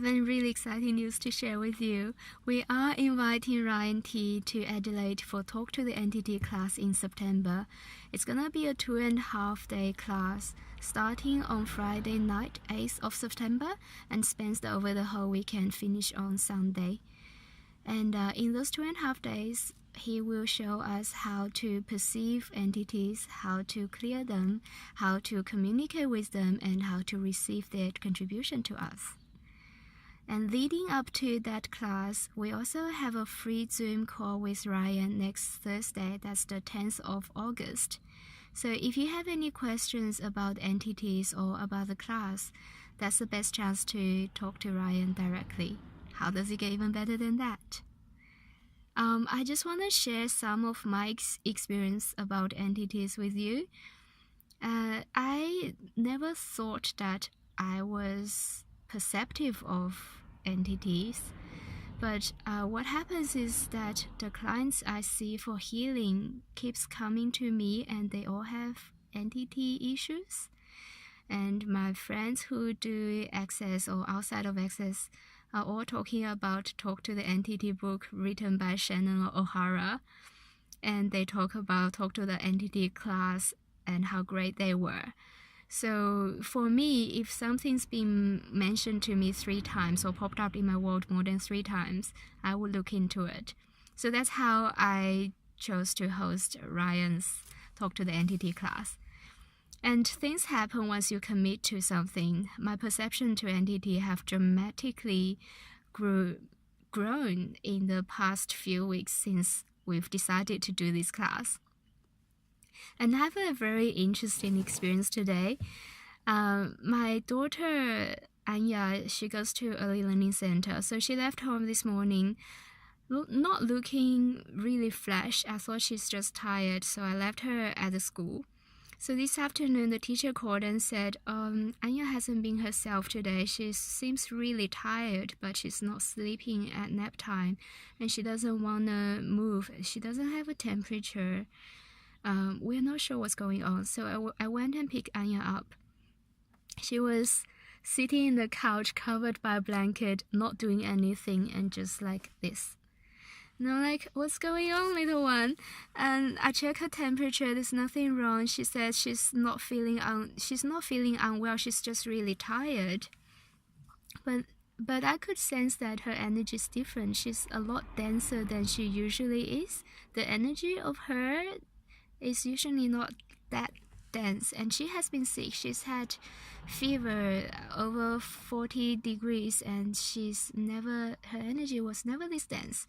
have a really exciting news to share with you. We are inviting Ryan T to Adelaide for Talk to the Entity class in September. It's gonna be a 2.5-day class starting on Friday night, 8th of September, and spans over the whole weekend, finish on Sunday. And in those 2.5 days, he will show us how to perceive entities, how to clear them, how to communicate with them, and how to receive their contribution to us. And leading up to that class, we also have a free Zoom call with Ryan next Thursday, that's the 10th of August. So if you have any questions about entities or about the class, that's the best chance to talk to Ryan directly. How does it get even better than that? I just want to share some of my experience about entities with you. I never thought that I was perceptive of entities, but what happens is that the clients I see for healing keeps coming to me, and they all have entity issues. And my friends who do access or outside of access are all talking about Talk to the Entity book written by Shannon O'Hara. And they talk about Talk to the Entity class and how great they were. So for me, if something's been mentioned to me 3 times or popped up in my world more than 3 times, I would look into it. So that's how I chose to host Ryan's Talk to the Entity class. And things happen once you commit to something. My perception to entity have dramatically grown in the past few weeks since we've decided to do this class. And I have a very interesting experience today. My daughter, Anya, she goes to Early Learning Center. So she left home this morning, not looking really fresh. I thought she's just tired, so I left her at the school. So this afternoon, the teacher called and said, Anya hasn't been herself today. She seems really tired, but she's not sleeping at nap time, and she doesn't want to move. She doesn't have a temperature. We're not sure what's going on. So I went and picked Anya up. She was sitting in the couch covered by a blanket, not doing anything, and just like this. And I'm like, what's going on, little one? And I check her temperature. There's nothing wrong. She said she's not feeling unwell. She's just really tired. But I could sense that her energy is different. She's a lot denser than she usually is. The energy of her is usually not that dense. And she has been sick. She's had fever over 40 degrees, and her energy was never this dense.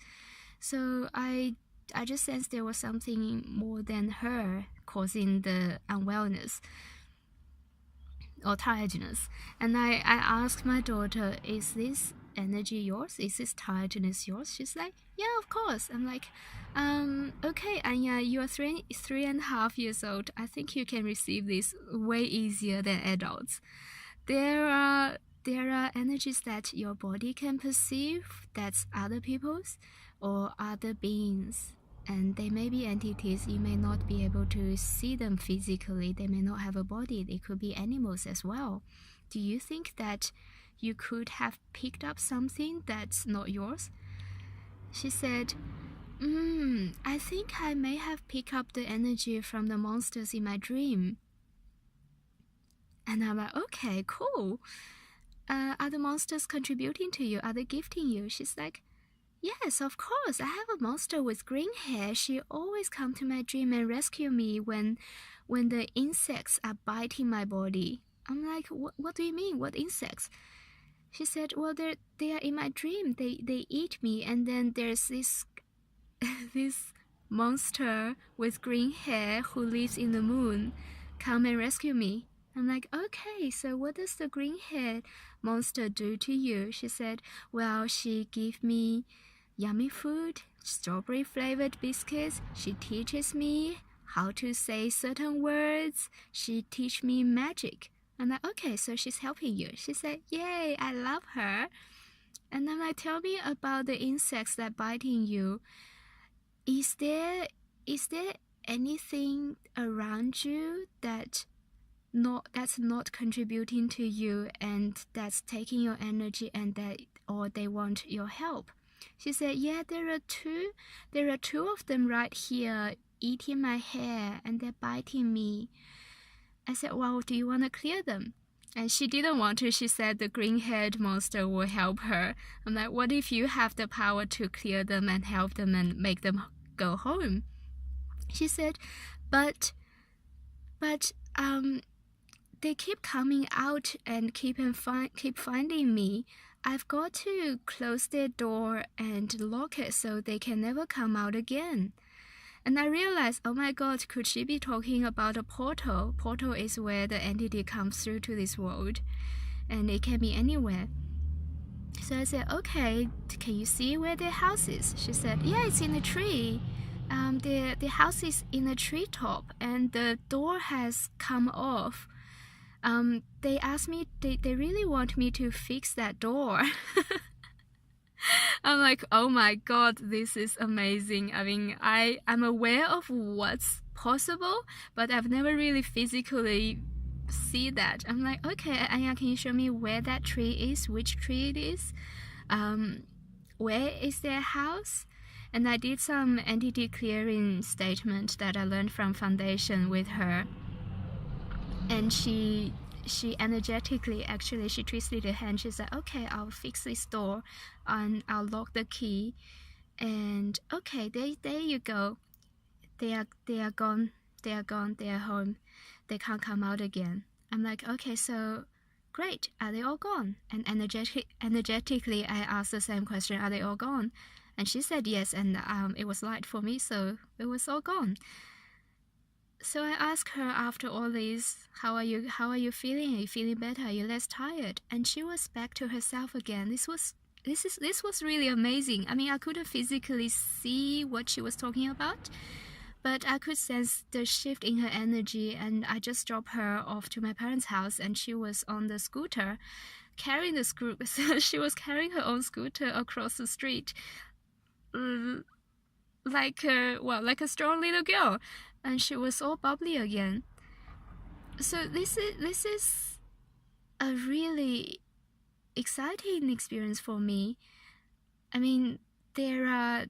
So I just sensed there was something more than her causing the unwellness or tiredness. And I asked my daughter, is this energy yours? Is this tiredness yours? She's like, yeah, of course. I'm like, okay, Anya, you're 3.5 years old. I think you can receive this way easier than adults. There are energies that your body can perceive that's other people's or other beings, and they may be entities. You may not be able to see them physically. They may not have a body. They could be animals as well. Do you think that you could have picked up something that's not yours? She said, I think I may have picked up the energy from the monsters in my dream. And I'm like, okay, cool. Are the monsters contributing to you? Are they gifting you? She's like, yes, of course. I have a monster with green hair. She always comes to my dream and rescue me when the insects are biting my body. I'm like, what do you mean? What insects? She said, well, they are in my dream. They eat me, and then there's this this monster with green hair who lives in the moon come and rescue me. I'm like, okay, so what does the green-haired monster do to you? She said, well, she gave me yummy food, strawberry-flavored biscuits. She teaches me how to say certain words. She teach me magic. I'm like, okay, so she's helping you. She said, yay, I love her. And I'm like, tell me about the insects that biting you. Is there anything around you that not contributing to you, and that's taking your energy, and that, or they want your help. She said, yeah, there are two of them right here eating my hair, and they're biting me. I said, well, do you want to clear them? And she didn't want to. She said the green-haired monster will help her. I'm like, what if you have the power to clear them and help them and make them go home? She said, but they keep coming out and keep finding me. I've got to close their door and lock it so they can never come out again. And I realized, oh my God, could she be talking about a portal? Portal is where the entity comes through to this world, and it can be anywhere. So I said, okay, can you see where their house is? She said, yeah, it's in a tree. The house is in a treetop, and the door has come off. They asked me, they really want me to fix that door. I'm like, oh my God, this is amazing. I mean, I'm aware of what's possible, but I've never really physically see that. I'm like, okay, Anya, can you show me where that tree is, which tree it is? Where is their house? And I did some entity clearing statement that I learned from Foundation with her. And she energetically, actually, she twisted her hand. She said, okay, I'll fix this door and I'll lock the key. And okay, there you go. They are gone. They are gone. They are home. They can't come out again. I'm like, okay, so great. Are they all gone? And energetically, I asked the same question. Are they all gone? And she said yes. And it was light for me, so it was all gone. So I asked her after all this, how are you feeling? Are you feeling better? Are you less tired? And she was back to herself again. This was really amazing. I mean, I couldn't physically see what she was talking about, but I could sense the shift in her energy. And I just dropped her off to my parents' house, and she was on the scooter, carrying the scooter. So she was carrying her own scooter across the street, like a strong little girl. And she was all bubbly again. So this is a really exciting experience for me. I mean, there are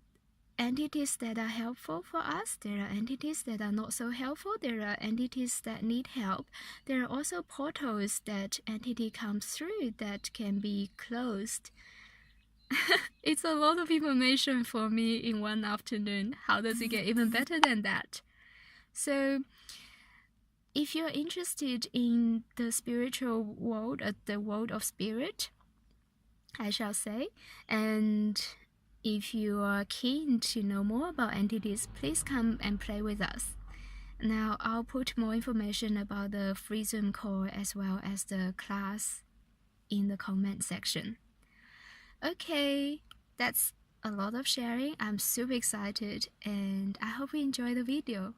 entities that are helpful for us. There are entities that are not so helpful. There are entities that need help. There are also portals that entity comes through that can be closed. It's a lot of information for me in one afternoon. How does it get even better than that? So if you're interested in the spiritual world, the world of spirit, I shall say, and if you are keen to know more about entities, please come and play with us. Now, I'll put more information about the free Zoom call as well as the class in the comment section. Okay, that's a lot of sharing. I'm super excited, and I hope you enjoy the video.